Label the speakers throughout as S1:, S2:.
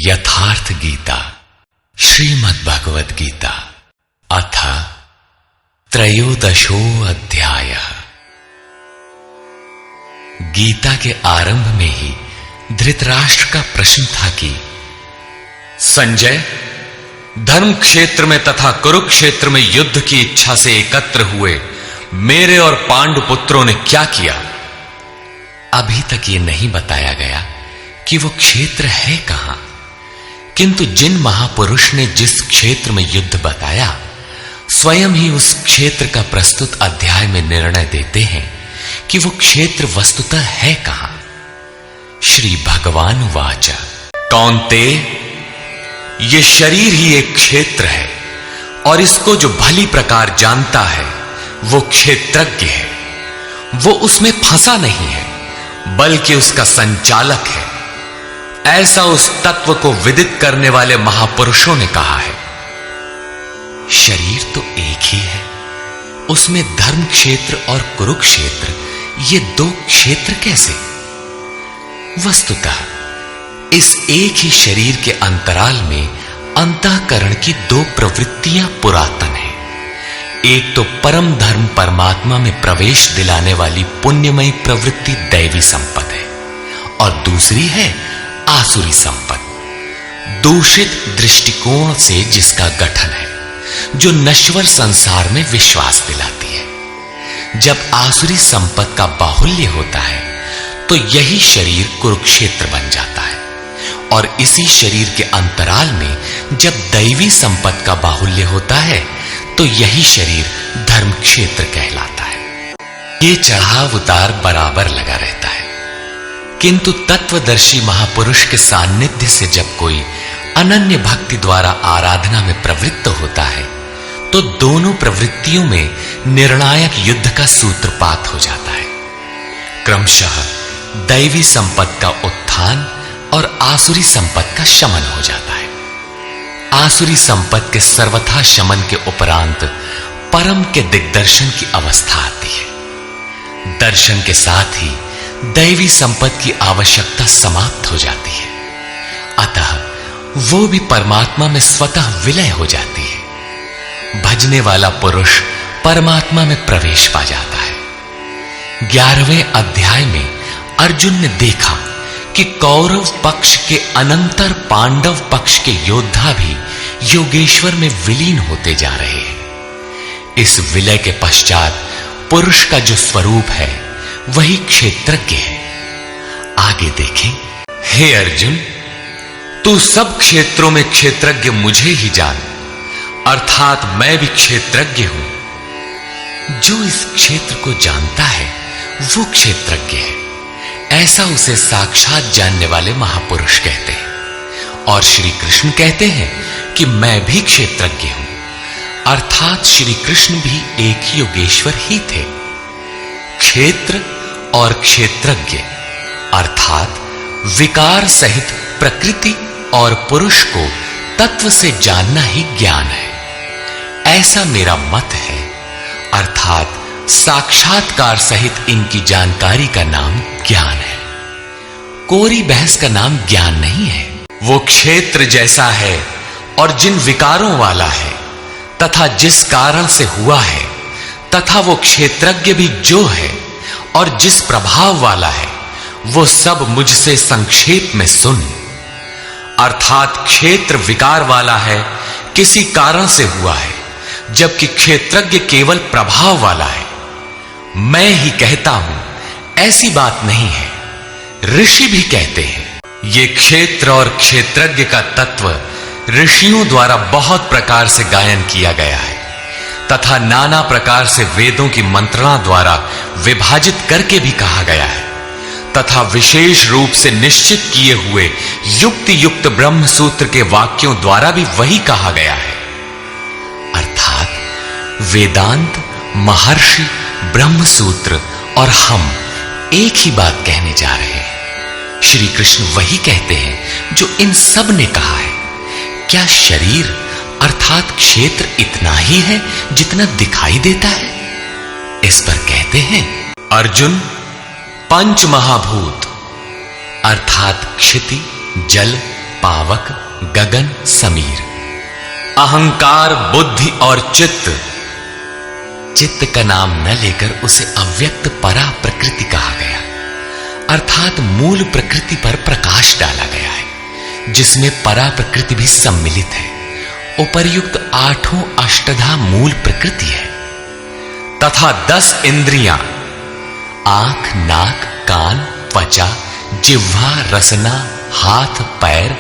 S1: यथार्थ गीता श्रीमद् भगवद गीता अथ त्रयोदशो अध्यायः। गीता के आरंभ में ही धृतराष्ट्र का प्रश्न था कि संजय, धर्म क्षेत्र में तथा कुरुक्षेत्र में युद्ध की इच्छा से एकत्र हुए मेरे और पांडु पुत्रों ने क्या किया? अभी तक ये नहीं बताया गया कि वो क्षेत्र है कहां, किंतु जिन महापुरुष ने जिस क्षेत्र में युद्ध बताया, स्वयं ही उस क्षेत्र का प्रस्तुत अध्याय में निर्णय देते हैं कि वो क्षेत्र वस्तुतः है कहां। श्री भगवान वाच, कौन्तेय, ये शरीर ही एक क्षेत्र है और इसको जो भली प्रकार जानता है वो क्षेत्रज्ञ है। वो उसमें फंसा नहीं है बल्कि उसका संचालक है, ऐसा उस तत्व को विदित करने वाले महापुरुषों ने कहा है। शरीर तो एक ही है, उसमें धर्म क्षेत्र और कुरुक्षेत्र ये दो क्षेत्र कैसे? वस्तुतः इस एक ही शरीर के अंतराल में अंतःकरण की दो प्रवृत्तियां पुरातन हैं। एक तो परम धर्म परमात्मा में प्रवेश दिलाने वाली पुण्यमयी प्रवृत्ति दैवी संपत्ति है और दूसरी है आसुरी संपत्ति, दूषित दृष्टिकोण से जिसका गठन है, जो नश्वर संसार में विश्वास दिलाती है। जब आसुरी संपत्ति का बाहुल्य होता है तो यही शरीर कुरुक्षेत्र बन जाता है और इसी शरीर के अंतराल में जब दैवी संपत्ति का बाहुल्य होता है तो यही शरीर धर्म क्षेत्र कहलाता है। ये चढ़ाव उतार बराबर लगा रहता है, किंतु तत्वदर्शी महापुरुष के सान्निध्य से जब कोई अनन्य भक्ति द्वारा आराधना में प्रवृत्त होता है तो दोनों प्रवृत्तियों में निर्णायक युद्ध का सूत्रपात हो जाता है। क्रमशः दैवी संपत्ति का उत्थान और आसुरी संपत्ति का शमन हो जाता है। आसुरी संपत्ति के सर्वथा शमन के उपरांत परम के दिग्दर्शन की अवस्था आती है। दर्शन के साथ ही दैवी संपत्ति की आवश्यकता समाप्त हो जाती है, अतः वो भी परमात्मा में स्वतः विलय हो जाती है। भजने वाला पुरुष परमात्मा में प्रवेश पा जाता है। 11वें अध्याय में अर्जुन ने देखा कि कौरव पक्ष के अनंतर पांडव पक्ष के योद्धा भी योगेश्वर में विलीन होते जा रहे हैं। इस विलय के पश्चात पुरुष का जो स्वरूप है वही क्षेत्रज्ञ है। आगे देखें। हे अर्जुन, तू सब क्षेत्रों में क्षेत्रज्ञ मुझे ही जान, अर्थात मैं भी क्षेत्रज्ञ हूं। जो इस क्षेत्र को जानता है वो क्षेत्रज्ञ है, ऐसा उसे साक्षात जानने वाले महापुरुष कहते हैं। और श्री कृष्ण कहते हैं कि मैं भी क्षेत्रज्ञ हूं, अर्थात श्री कृष्ण भी एक योगेश्वर ही थे। क्षेत्र और क्षेत्रज्ञ अर्थात विकार सहित प्रकृति और पुरुष को तत्व से जानना ही ज्ञान है, ऐसा मेरा मत है। अर्थात साक्षात्कार सहित इनकी जानकारी का नाम ज्ञान है। कोरी बहस का नाम ज्ञान नहीं है। वो क्षेत्र जैसा है और जिन विकारों वाला है तथा जिस कारण से हुआ है, तथा वो क्षेत्रज्ञ भी जो है और जिस प्रभाव वाला है, वो सब मुझसे संक्षेप में सुन। अर्थात क्षेत्र विकार वाला है, किसी कारण से हुआ है, जबकि क्षेत्रज्ञ केवल प्रभाव वाला है। मैं ही कहता हूं, ऐसी बात नहीं है, ऋषि भी कहते हैं। ये क्षेत्र और क्षेत्रज्ञ का तत्व ऋषियों द्वारा बहुत प्रकार से गायन किया गया है तथा नाना प्रकार से वेदों की मंत्रणा द्वारा विभाजित करके भी कहा गया है तथा विशेष रूप से निश्चित किए हुए युक्ति युक्त ब्रह्म सूत्र के वाक्यों द्वारा भी वही कहा गया है। अर्थात वेदांत, महर्षि, ब्रह्म सूत्र और हम एक ही बात कहने जा रहे हैं। श्री कृष्ण वही कहते हैं जो इन सब ने कहा है। क्या शरीर अर्थात क्षेत्र इतना ही है जितना दिखाई देता है? इस पर कहते हैं, अर्जुन, पंच महाभूत अर्थात क्षिति, जल, पावक, गगन, समीर। अहंकार, बुद्धि और चित्त का नाम न लेकर उसे अव्यक्त परा प्रकृति कहा गया, अर्थात मूल प्रकृति पर प्रकाश डाला गया है, जिसमें परा प्रकृति भी सम्मिलित है। उपर्युक्त आठों अष्टधा मूल प्रकृति है तथा 10 इंद्रियां आंख, नाक, कान, त्वचा, जिह्वा, रसना, हाथ, पैर,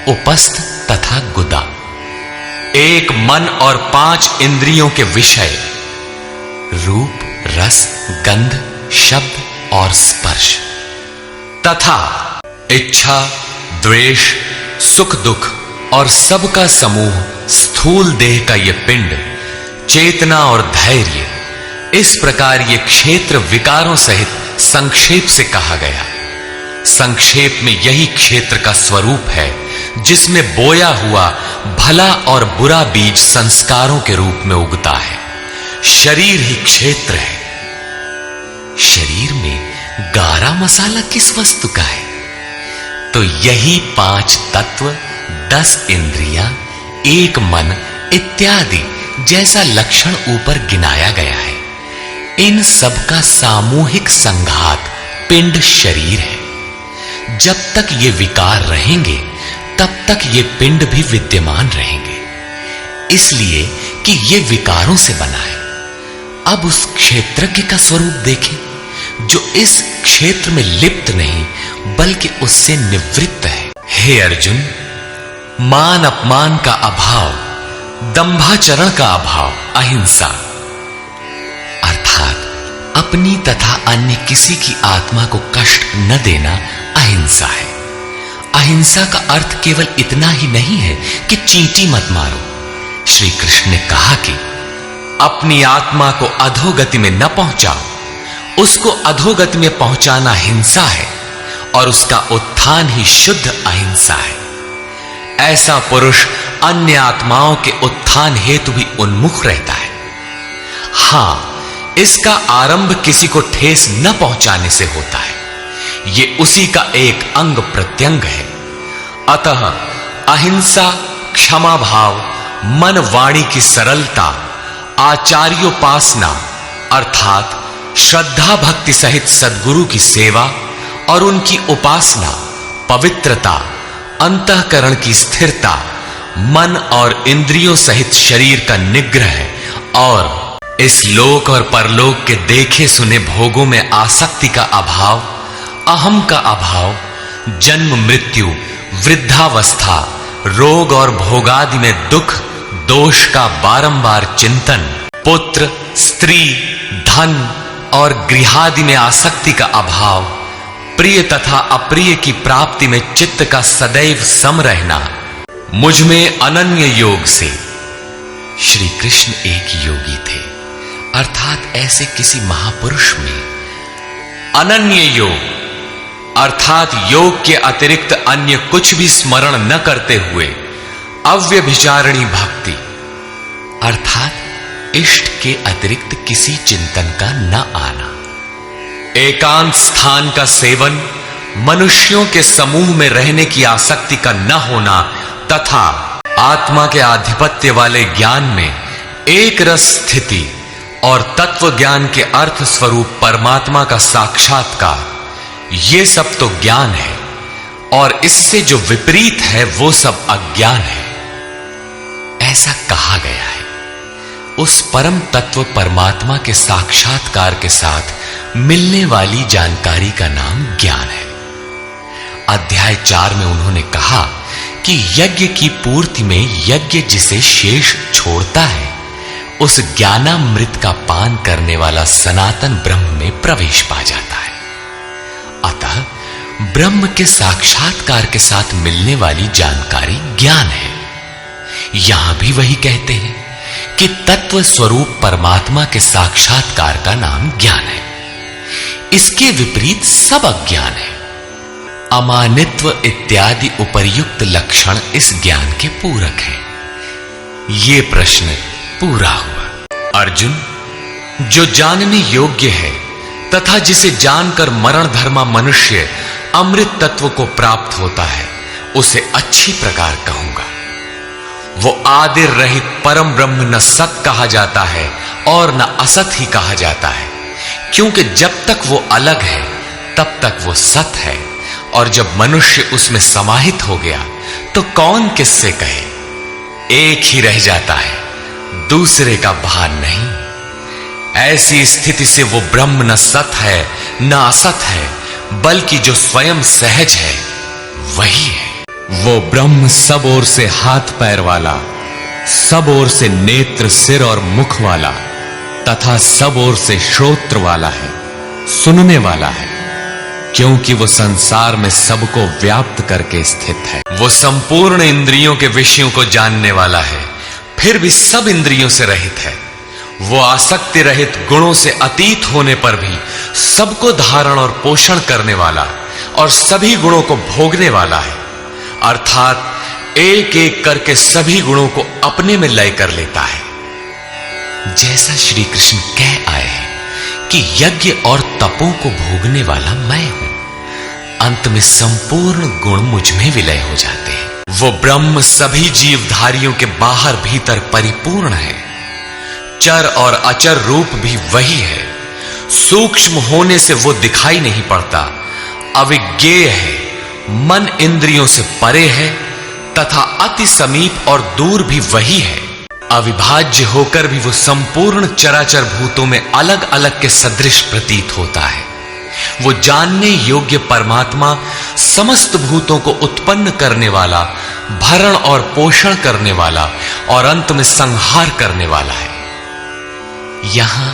S1: उपस्थ तथा गुदा, एक मन और 5 इंद्रियों के विषय रूप, रस, गंध, शब्द और स्पर्श तथा इच्छा, द्वेष, सुख दुख और सबका समूह स्थूल देह का यह पिंड, चेतना और धैर्य, इस प्रकार ये क्षेत्र विकारों सहित संक्षेप से कहा गया। संक्षेप में यही क्षेत्र का स्वरूप है जिसमें बोया हुआ भला और बुरा बीज संस्कारों के रूप में उगता है। शरीर ही क्षेत्र है। शरीर में गारा मसाला किस वस्तु का है? तो यही 5 तत्व, 10 इंद्रियां, एक मन इत्यादि जैसा लक्षण ऊपर गिनाया गया है। इन सब का सामूहिक संघात पिंड शरीर है। जब तक ये विकार रहेंगे तब तक ये पिंड भी विद्यमान रहेंगे, इसलिए कि ये विकारों से बना है। अब उस क्षेत्रज्ञ का स्वरूप देखें जो इस क्षेत्र में लिप्त नहीं बल्कि उससे निवृत्त है। हे अर्जुन, मान अपमान का अभाव, दंभाचरण का अभाव अहिंसा, अर्थात अपनी तथा अन्य किसी की आत्मा को कष्ट न देना अहिंसा है। अहिंसा का अर्थ केवल इतना ही नहीं है कि चींटी मत मारो। श्री कृष्ण ने कहा कि अपनी आत्मा को अधोगति में न पहुंचाओ, उसको अधोगति में पहुंचाना हिंसा है और उसका उत्थान ही शुद्ध अहिंसा है। ऐसा पुरुष अन्य आत्माओं के उत्थान हेतु भी उन्मुख रहता है। हां, इसका आरंभ किसी को ठेस न पहुंचाने से होता है। यह उसी का एक अंग प्रत्यंग है। अतः अहिंसा, क्षमा भाव, मन वाणी की सरलता, आचार्योपासना अर्थात श्रद्धा भक्ति सहित सद्गुरु की सेवा और उनकी उपासना, पवित्रता, अंतःकरण की स्थिरता, मन और इंद्रियों सहित शरीर का निग्रह और इस लोक और परलोक के देखे सुने भोगों में आसक्ति का अभाव, अहम का अभाव, जन्म मृत्यु, वृद्धावस्था, रोग और भोगादि में दुख दोष का बारंबार चिंतन, पुत्र, स्त्री, धन और गृहादि में आसक्ति का अभाव, प्रिय तथा अप्रिय की प्राप्ति में चित्त का सदैव सम रहना, मुझ में अनन्य योग से। श्री कृष्ण एक योगी थे, अर्थात ऐसे किसी महापुरुष में अनन्य योग अर्थात योग के अतिरिक्त अन्य कुछ भी स्मरण न करते हुए अव्यभिचारिणी भक्ति अर्थात इष्ट के अतिरिक्त किसी चिंतन का न आना, एकांत स्थान का सेवन, मनुष्यों के समूह में रहने की आसक्ति का न होना तथा आत्मा के आधिपत्य वाले ज्ञान में एक रस स्थिति और तत्व ज्ञान के अर्थ स्वरूप परमात्मा का साक्षात्कार, ये सब तो ज्ञान है और इससे जो विपरीत है वो सब अज्ञान है। ऐसा कहा गया है। उस परम तत्व परमात्मा के साक्षात्कार के साथ मिलने वाली जानकारी का नाम ज्ञान है। अध्याय 4 में उन्होंने कहा कि यज्ञ की पूर्ति में यज्ञ जिसे शेष छोड़ता है उस ज्ञानामृत का पान करने वाला सनातन ब्रह्म में प्रवेश पा जाता है। अतः ब्रह्म के साक्षात्कार के साथ मिलने वाली जानकारी ज्ञान है। यहां भी वही कहते हैं कि तत्व स्वरूप परमात्मा के साक्षात्कार का नाम ज्ञान है। इसके विपरीत सब अज्ञान है। अमानित्व इत्यादि उपर्युक्त लक्षण इस ज्ञान के पूरक हैं। ये प्रश्न पूरा हुआ। अर्जुन, जो जानने योग्य है तथा जिसे जानकर मरण धर्मा मनुष्य अमृत तत्व को प्राप्त होता है उसे अच्छी प्रकार कहूंगा। वो आदिर रहित परम ब्रह्म न सत कहा जाता है और न असत ही कहा जाता है, क्योंकि जब तक वो अलग है तब तक वो सत है, और जब मनुष्य उसमें समाहित हो गया तो कौन किससे कहे। एक ही रह जाता है, दूसरे का भान नहीं। ऐसी स्थिति से वो ब्रह्म न सत है न असत है, बल्कि जो स्वयं सहज है वही है। वो ब्रह्म सब ओर से हाथ पैर वाला, सब ओर से नेत्र सिर और मुख वाला तथा सब ओर से श्रोत्र वाला है, सुनने वाला है, क्योंकि वो संसार में सबको व्याप्त करके स्थित है। वो संपूर्ण इंद्रियों के विषयों को जानने वाला है, फिर भी सब इंद्रियों से रहित है। वो आसक्ति रहित, गुणों से अतीत होने पर भी सबको धारण और पोषण करने वाला और सभी गुणों को भोगने वाला है, अर्थात एक एक करके सभी गुणों को अपने में लय कर लेता है। जैसा श्री कृष्ण कह आए हैं कि यज्ञ और तपों को भोगने वाला मैं हूं, अंत में संपूर्ण गुण मुझ में विलय हो जाते हैं। वो ब्रह्म सभी जीवधारियों के बाहर भीतर परिपूर्ण है। चर और अचर रूप भी वही है। सूक्ष्म होने से वो दिखाई नहीं पड़ता, अविज्ञेय है, मन इंद्रियों से परे है तथा अति समीप और दूर भी वही है। अविभाज्य होकर भी वो संपूर्ण चराचर भूतों में अलग अलग के सदृश प्रतीत होता है। वो जानने योग्य परमात्मा समस्त भूतों को उत्पन्न करने वाला, भरण और पोषण करने वाला और अंत में संहार करने वाला है। यहां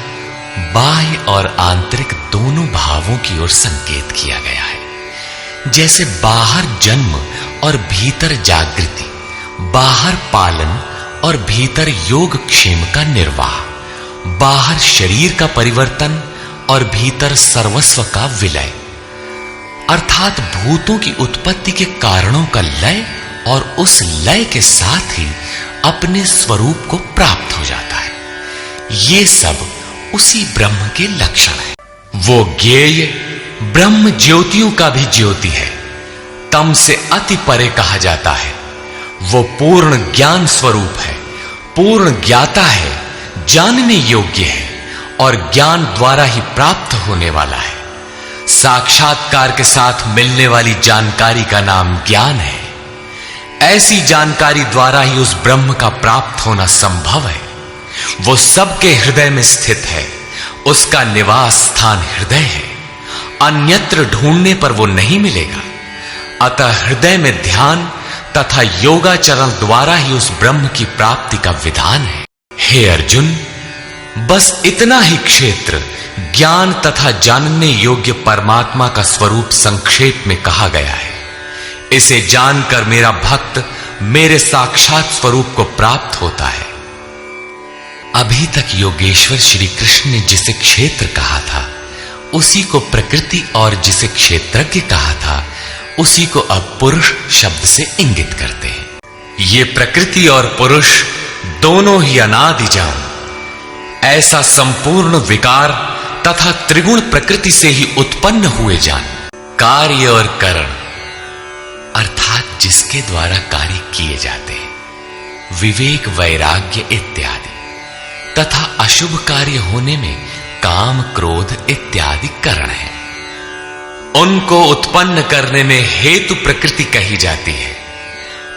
S1: बाह्य और आंतरिक दोनों भावों की ओर संकेत किया गया है। जैसे बाहर जन्म और भीतर जागृति, बाहर पालन और भीतर योग क्षेम का निर्वाह, बाहर शरीर का परिवर्तन और भीतर सर्वस्व का विलय, अर्थात भूतों की उत्पत्ति के कारणों का लय और उस लय के साथ ही अपने स्वरूप को प्राप्त हो जाता है। ये सब उसी ब्रह्म के लक्षण है। वो ज्ञेय ब्रह्म ज्योतियों का भी ज्योति है, तम से अति परे कहा जाता है। वो पूर्ण ज्ञान स्वरूप है, पूर्ण ज्ञाता है, जानने योग्य है और ज्ञान द्वारा ही प्राप्त होने वाला है। साक्षात्कार के साथ मिलने वाली जानकारी का नाम ज्ञान है। ऐसी जानकारी द्वारा ही उस ब्रह्म का प्राप्त होना संभव है। वो सबके हृदय में स्थित है, उसका निवास स्थान हृदय है, अन्यत्र ढूंढने पर वो नहीं मिलेगा। अतः हृदय में ध्यान तथा योगाचरण द्वारा ही उस ब्रह्म की प्राप्ति का विधान है। हे अर्जुन, बस इतना ही क्षेत्र ज्ञान तथा जानने योग्य परमात्मा का स्वरूप संक्षेप में कहा गया है। इसे जानकर मेरा भक्त मेरे साक्षात स्वरूप को प्राप्त होता है। अभी तक योगेश्वर श्री कृष्ण ने जिसे क्षेत्र कहा था उसी को प्रकृति, और जिसे क्षेत्रज्ञ कहा था उसी को अब पुरुष शब्द से इंगित करते हैं। ये प्रकृति और पुरुष दोनों ही अनादि जान, ऐसा संपूर्ण विकार तथा त्रिगुण प्रकृति से ही उत्पन्न हुए जान, कार्य और करण अर्थात जिसके द्वारा कार्य किए जाते हैं, विवेक वैराग्य इत्यादि, तथा अशुभ कार्य होने में काम क्रोध इत्यादि करण है। उनको उत्पन्न करने में हेतु प्रकृति कही जाती है,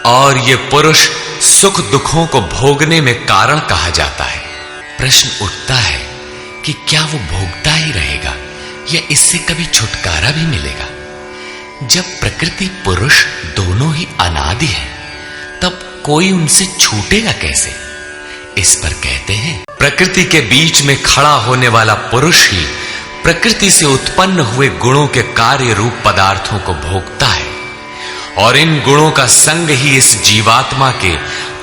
S1: और ये पुरुष सुख दुखों को भोगने में कारण कहा जाता है। प्रश्न उठता है कि क्या वो भोगता ही रहेगा या इससे कभी छुटकारा भी मिलेगा? जब प्रकृति पुरुष दोनों ही अनादि हैं, तब कोई उनसे छूटेगा कैसे? इस पर कहते हैं, प्रकृति के बीच में खड़ा होने वाला पुरुष ही प्रकृति से उत्पन्न हुए गुणों के कार्य रूप पदार्थों को भोगता है, और इन गुणों का संग ही इस जीवात्मा के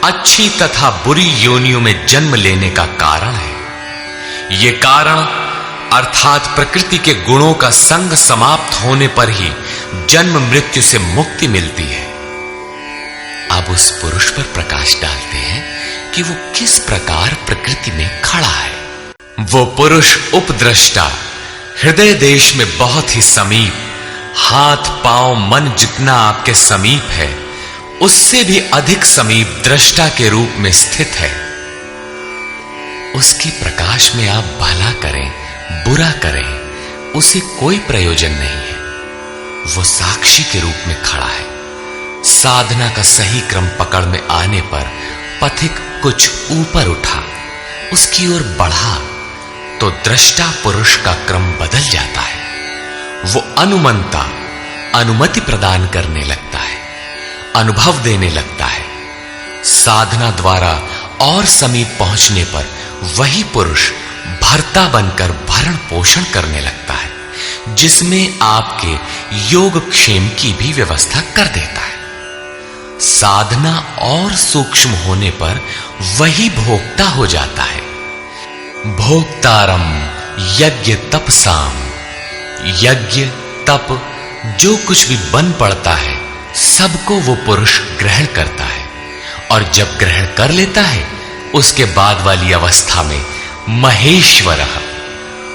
S1: अच्छी तथा बुरी योनियों में जन्म लेने का कारण है। ये कारण अर्थात प्रकृति के गुणों का संग समाप्त होने पर ही जन्म मृत्यु से मुक्ति मिलती है। अब उस पुरुष पर प्रकाश डालते हैं कि वो किस प्रकार प्रकृति में खड़ा है। वो पुरुष उपद्रष्टा, हृदय देश में बहुत ही समीप, हाथ पांव मन जितना आपके समीप है उससे भी अधिक समीप दृष्टा के रूप में स्थित है। उसके प्रकाश में आप भला करें बुरा करें, उसे कोई प्रयोजन नहीं है। वो साक्षी के रूप में खड़ा है। साधना का सही क्रम पकड़ में आने पर पथिक कुछ ऊपर उठा, उसकी ओर बढ़ा तो दृष्टा पुरुष का क्रम बदल जाता है। वो अनुमंता अनुमति प्रदान करने लगता है, अनुभव देने लगता है। साधना द्वारा और समीप पहुंचने पर वही पुरुष भर्ता बनकर भरण पोषण करने लगता है, जिसमें आपके योग क्षेम की भी व्यवस्था कर देता है। साधना और सूक्ष्म होने पर वही भोक्ता हो जाता है। भोक्तारम यज्ञ तपसाम, यज्ञ तप जो कुछ भी बन पड़ता है सबको वो पुरुष ग्रहण करता है, और जब ग्रहण कर लेता है उसके बाद वाली अवस्था में महेश्वर,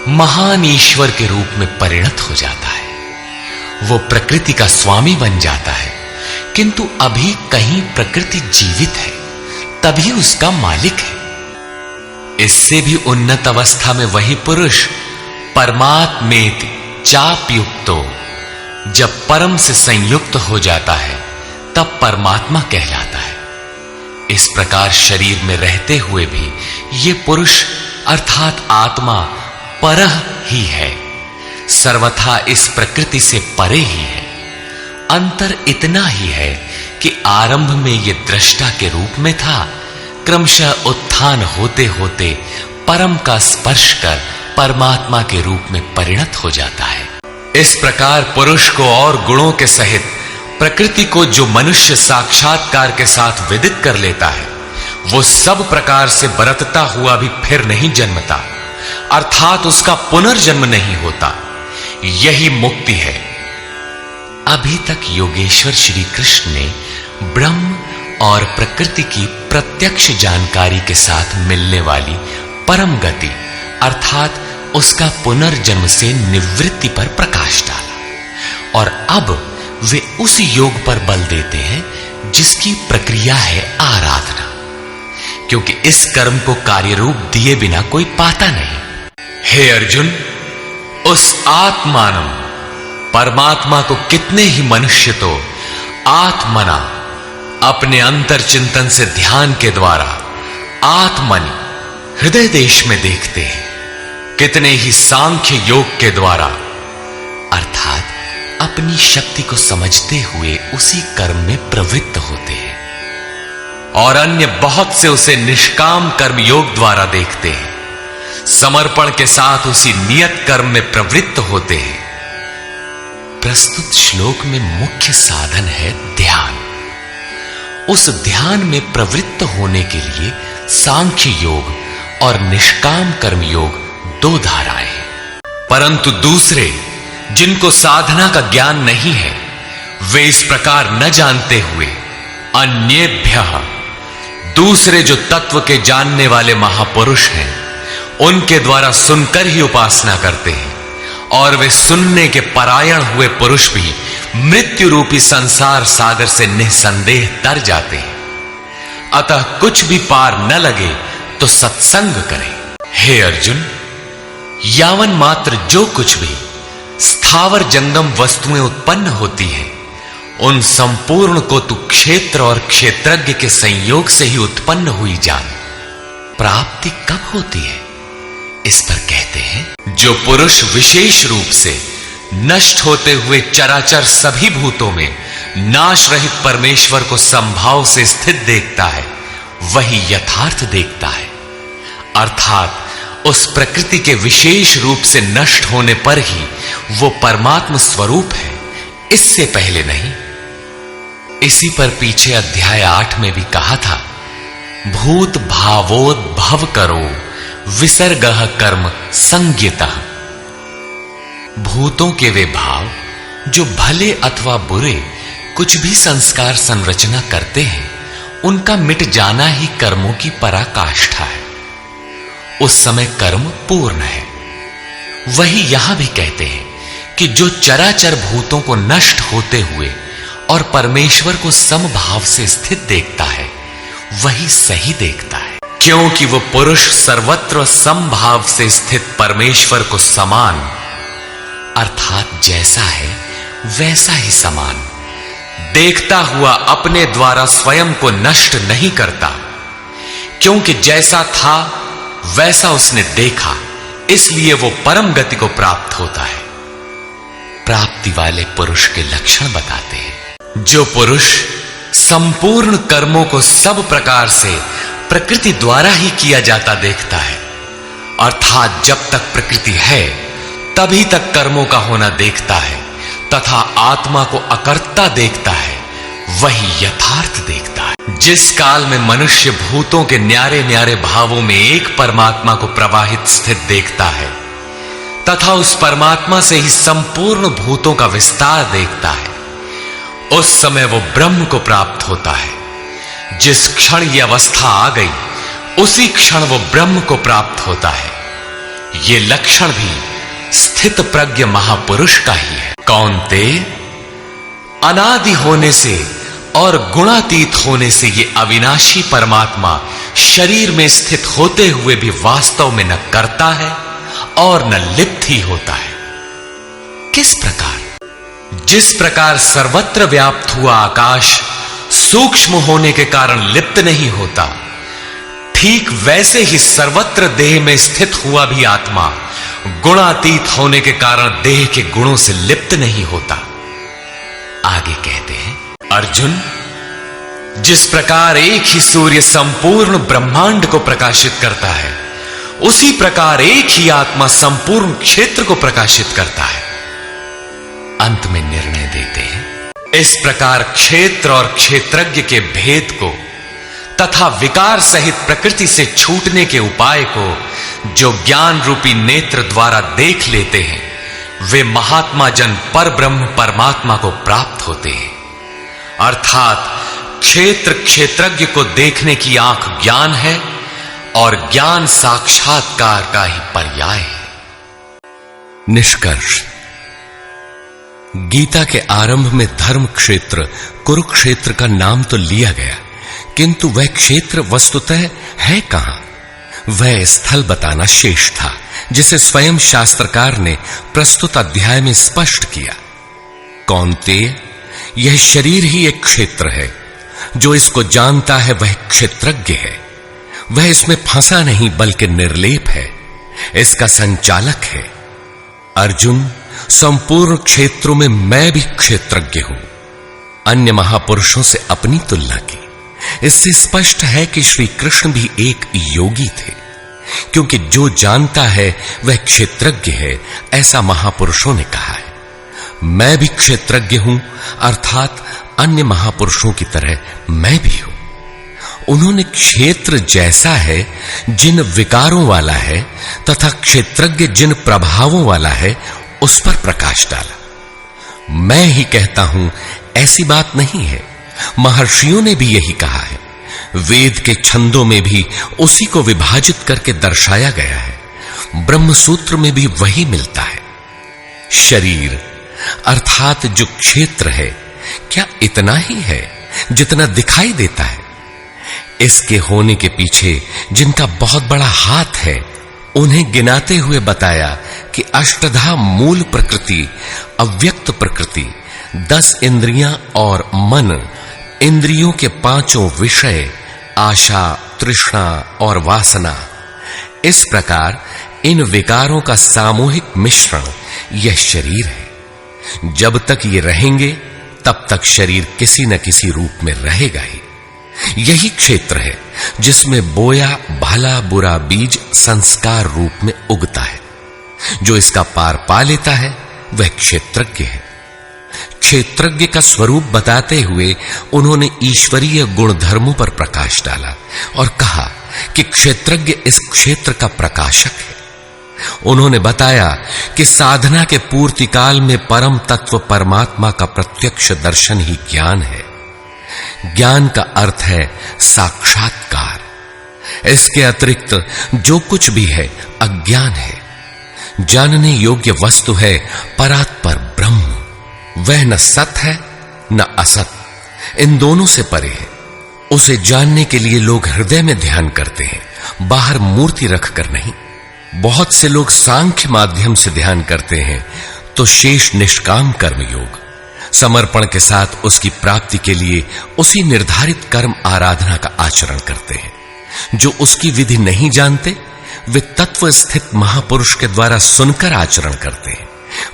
S1: महान ईश्वर के रूप में परिणत हो जाता है। वो प्रकृति का स्वामी बन जाता है, किंतु अभी कहीं प्रकृति जीवित है, तभी उसका मालिक है। इससे भी उन्नत अवस्था में वही पुरुष परमात्मेति चापयुक्तो, जब परम से संयुक्त हो जाता है तब परमात्मा कहलाता है। इस प्रकार शरीर में रहते हुए भी ये पुरुष अर्थात आत्मा परह ही है, सर्वथा इस प्रकृति से परे ही है। अंतर इतना ही है कि आरंभ में ये दृष्टा के रूप में था, क्रमशः उत्थान होते होते परम का स्पर्श कर परमात्मा के रूप में परिणत हो जाता है। इस प्रकार पुरुष को और गुणों के सहित प्रकृति को जो मनुष्य साक्षात्कार के साथ विदित कर लेता है, वो सब प्रकार से बरतता हुआ भी फिर नहीं जन्मता, अर्थात उसका पुनर्जन्म नहीं होता। यही मुक्ति है। अभी तक योगेश्वर श्री कृष्ण ने ब्रह्म और प्रकृति की प्रत्यक्ष जानकारी के साथ मिलने वाली परम गति अर्थात उसका पुनर्जन्म से निवृत्ति पर प्रकाश डाला, और अब वे उस योग पर बल देते हैं जिसकी प्रक्रिया है आराधना, क्योंकि इस कर्म को कार्य रूप दिए बिना कोई पाता नहीं। हे अर्जुन, उस आत्मानम परमात्मा को कितने ही मनुष्य तो आत्मना अपने अंतर चिंतन से ध्यान के द्वारा आत्मनि हृदय देश में देखते हैं, कितने ही सांख्य योग के द्वारा अर्थात अपनी शक्ति को समझते हुए उसी कर्म में प्रवृत्त होते हैं, और अन्य बहुत से उसे निष्काम कर्म योग द्वारा देखते हैं, समर्पण के साथ उसी नियत कर्म में प्रवृत्त होते हैं। प्रस्तुत श्लोक में मुख्य साधन है ध्यान। उस ध्यान में प्रवृत्त होने के लिए सांख्य योग और निष्काम कर्म योग दो धाराएं हैं, परंतु दूसरे जिनको साधना का ज्ञान नहीं है, वे इस प्रकार न जानते हुए अन्येभ्यः दूसरे जो तत्व के जानने वाले महापुरुष हैं उनके द्वारा सुनकर ही उपासना करते हैं, और वे सुनने के परायण हुए पुरुष भी मृत्यु रूपी संसार सागर से निसंदेह तर जाते हैं। अतः कुछ भी पार न लगे तो सत्संग करें। हे अर्जुन, यावन मात्र जो कुछ भी स्थावर जंगम वस्तुएं उत्पन्न होती हैं, उन संपूर्ण को तू क्षेत्र और क्षेत्रज्ञ के संयोग से ही उत्पन्न हुई जान। प्राप्ति कब होती है? इस पर कहते हैं, जो पुरुष विशेष रूप से नष्ट होते हुए चराचर सभी भूतों में नाश रहित परमेश्वर को संभाव से स्थित देखता है, वही यथार्थ देखता है, अर्थात उस प्रकृति के विशेष रूप से नष्ट होने पर ही वो परमात्म स्वरूप है, इससे पहले नहीं। इसी पर पीछे अध्याय 8 में भी कहा था, भूत भावोद्भव करो विसर्गः कर्म संज्ञितः। भूतों के वे भाव जो भले अथवा बुरे कुछ भी संस्कार संरचना करते हैं, उनका मिट जाना ही कर्मों की पराकाष्ठा है। उस समय कर्म पूर्ण है। वही यहां भी कहते हैं कि जो चराचर भूतों को नष्ट होते हुए और परमेश्वर को समभाव से स्थित देखता है वही सही देखता है, क्योंकि वो पुरुष सर्वत्र समभाव से स्थित परमेश्वर को समान अर्थात जैसा है वैसा ही समान देखता हुआ अपने द्वारा स्वयं को नष्ट नहीं करता, क्योंकि जैसा था वैसा उसने देखा, इसलिए वो परम गति को प्राप्त होता है। प्राप्ति वाले पुरुष के लक्षण बताते हैं। जो पुरुष संपूर्ण कर्मों को सब प्रकार से प्रकृति द्वारा ही किया जाता देखता है, अर्थात जब तक प्रकृति है तभी तक कर्मों का होना देखता है, तथा आत्मा को अकर्ता देखता है, वही यथार्थ देखता है। जिस काल में मनुष्य भूतों के न्यारे न्यारे भावों में एक परमात्मा को प्रवाहित स्थित देखता है तथा उस परमात्मा से ही संपूर्ण भूतों का विस्तार देखता है, उस समय वो ब्रह्म को प्राप्त होता है। जिस क्षण यह अवस्था आ गई उसी क्षण वो ब्रह्म को प्राप्त होता है। ये लक्षण भी स्थित प्रज्ञ महापुरुष का ही है। कौन्तेय, अनादि होने से और गुणातीत होने से ये अविनाशी परमात्मा शरीर में स्थित होते हुए भी वास्तव में न करता है और न लिप्त ही होता है। किस प्रकार? जिस प्रकार सर्वत्र व्याप्त हुआ आकाश सूक्ष्म होने के कारण लिप्त नहीं होता, ठीक वैसे ही सर्वत्र देह में स्थित हुआ भी आत्मा गुणातीत होने के कारण देह के गुणों से लिप्त नहीं होता। आगे कहते हैं, अर्जुन, जिस प्रकार एक ही सूर्य संपूर्ण ब्रह्मांड को प्रकाशित करता है, उसी प्रकार एक ही आत्मा संपूर्ण क्षेत्र को प्रकाशित करता है। अंत में निर्णय देते हैं, इस प्रकार क्षेत्र और क्षेत्रज्ञ के भेद को तथा विकार सहित प्रकृति से छूटने के उपाय को जो ज्ञान रूपी नेत्र द्वारा देख लेते हैं, वे महात्मा जन पर ब्रह्म परमात्मा को प्राप्त होते हैं। अर्थात क्षेत्र क्षेत्रज्ञ को देखने की आंख ज्ञान है और ज्ञान साक्षात्कार का ही पर्याय है।
S2: निष्कर्ष, गीता के आरंभ में धर्म क्षेत्र कुरुक्षेत्र का नाम तो लिया गया, किंतु वह क्षेत्र वस्तुतः है कहां? वह स्थल बताना शेष था, जिसे स्वयं शास्त्रकार ने प्रस्तुत अध्याय में स्पष्ट किया। कौन्तेय, यह शरीर ही एक क्षेत्र है। जो इसको जानता है वह क्षेत्रज्ञ है। वह इसमें फंसा नहीं बल्कि निर्लेप है, इसका संचालक है। अर्जुन, संपूर्ण क्षेत्रों में मैं भी क्षेत्रज्ञ हूं। अन्य महापुरुषों से अपनी तुलना की। इससे स्पष्ट है कि श्री कृष्ण भी एक योगी थे, क्योंकि जो जानता है वह क्षेत्रज्ञ है, ऐसा महापुरुषों ने कहा है। मैं भी क्षेत्रज्ञ हूं, अर्थात अन्य महापुरुषों की तरह मैं भी हूं। उन्होंने क्षेत्र जैसा है जिन विकारों वाला है तथा क्षेत्रज्ञ जिन प्रभावों वाला है उस पर प्रकाश डाला। मैं ही कहता हूं ऐसी बात नहीं है, महर्षियों ने भी यही कहा है। वेद के छंदों में भी उसी को विभाजित करके दर्शाया गया है। ब्रह्म सूत्र में भी वही मिलता है। शरीर अर्थात जो क्षेत्र है, क्या इतना ही है जितना दिखाई देता है? इसके होने के पीछे जिनका बहुत बड़ा हाथ है, उन्हें गिनाते हुए बताया कि अष्टधा मूल प्रकृति, अव्यक्त प्रकृति, 10 इंद्रियां और मन, इंद्रियों के 5 विषय, आशा, तृष्णा और वासना, इस प्रकार इन विकारों का सामूहिक मिश्रण यह शरीर है। जब तक ये रहेंगे तब तक शरीर किसी न किसी रूप में रहेगा ही। यही क्षेत्र है जिसमें बोया भला बुरा बीज संस्कार रूप में उगता है। जो इसका पार पा लेता है वह क्षेत्रज्ञ है। क्षेत्रज्ञ का स्वरूप बताते हुए उन्होंने ईश्वरीय गुण धर्मों पर प्रकाश डाला और कहा कि क्षेत्रज्ञ इस क्षेत्र का प्रकाशक है। उन्होंने बताया कि साधना के पूर्ति काल में परम तत्व परमात्मा का प्रत्यक्ष दर्शन ही ज्ञान है। ज्ञान का अर्थ है साक्षात्कार। इसके अतिरिक्त जो कुछ भी है अज्ञान है। जानने योग्य वस्तु है परात्पर ब्रह्म। वह न सत है न असत, इन दोनों से परे है। उसे जानने के लिए लोग हृदय में ध्यान करते हैं, बाहर मूर्ति रखकर नहीं। बहुत से लोग सांख्य माध्यम से ध्यान करते हैं, तो शेष निष्काम कर्म योग समर्पण के साथ उसकी प्राप्ति के लिए उसी निर्धारित कर्म आराधना का आचरण करते हैं। जो उसकी विधि नहीं जानते, वे तत्व स्थित महापुरुष के द्वारा सुनकर आचरण करते हैं,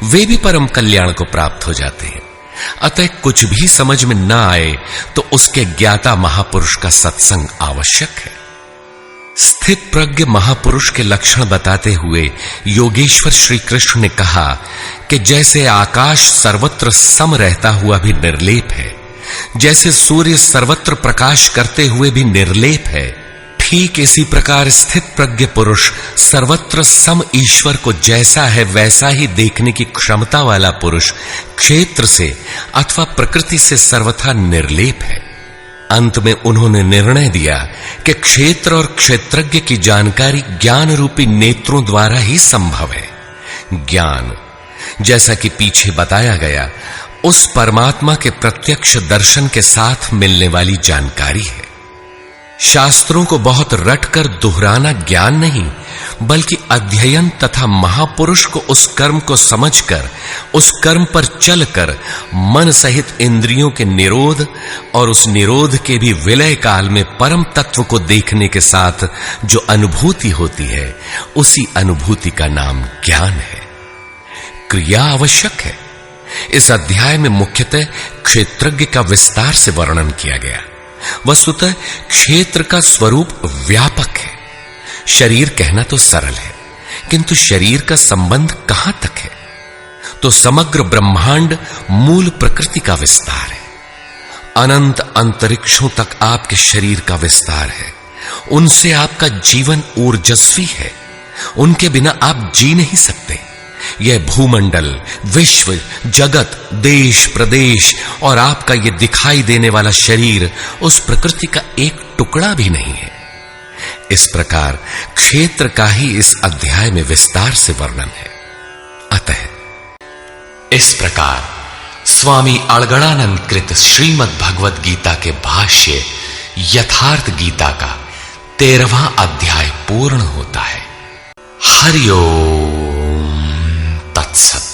S2: वे भी परम कल्याण को प्राप्त हो जाते हैं। अतः कुछ भी समझ में न आए तो उसके ज्ञाता महापुरुष का सत्संग आवश्यक है। स्थित प्रज्ञ महापुरुष के लक्षण बताते हुए योगेश्वर श्री कृष्ण ने कहा कि जैसे आकाश सर्वत्र सम रहता हुआ भी निर्लेप है, जैसे सूर्य सर्वत्र प्रकाश करते हुए भी निर्लेप है, ठीक इसी प्रकार स्थित प्रज्ञ पुरुष सर्वत्र सम ईश्वर को जैसा है वैसा ही देखने की क्षमता वाला पुरुष क्षेत्र से अथवा प्रकृति से सर्वथा निर्लेप है। अंत में उन्होंने निर्णय दिया कि क्षेत्र और क्षेत्रज्ञ की जानकारी ज्ञान रूपी नेत्रों द्वारा ही संभव है। ज्ञान, जैसा कि पीछे बताया गया, उस परमात्मा के प्रत्यक्ष दर्शन के साथ मिलने वाली जानकारी है। शास्त्रों को बहुत रटकर दोहराना ज्ञान नहीं, बल्कि अध्ययन तथा महापुरुष को उस कर्म को समझकर उस कर्म पर चलकर मन सहित इंद्रियों के निरोध और उस निरोध के भी विलय काल में परम तत्व को देखने के साथ जो अनुभूति होती है, उसी अनुभूति का नाम ज्ञान है। क्रिया आवश्यक है। इस अध्याय में मुख्यतः क्षेत्रज्ञ का विस्तार से वर्णन किया गया। वस्तुतः क्षेत्र का स्वरूप व्यापक है। शरीर कहना तो सरल है, किंतु शरीर का संबंध कहां तक है? तो समग्र ब्रह्मांड मूल प्रकृति का विस्तार है। अनंत अंतरिक्षों तक आपके शरीर का विस्तार है। उनसे आपका जीवन ऊर्जस्वी है। उनके बिना आप जी नहीं सकते। यह भूमंडल, विश्व, जगत, देश, प्रदेश और आपका यह दिखाई देने वाला शरीर उस प्रकृति का एक टुकड़ा भी नहीं है। इस प्रकार क्षेत्र का ही इस अध्याय में विस्तार से वर्णन है। अतः
S1: इस प्रकार स्वामी अड़गड़ानंद कृत श्रीमद् भगवद गीता के भाष्य यथार्थ गीता का 13वां अध्याय पूर्ण होता है। हरि ओम तत्सत।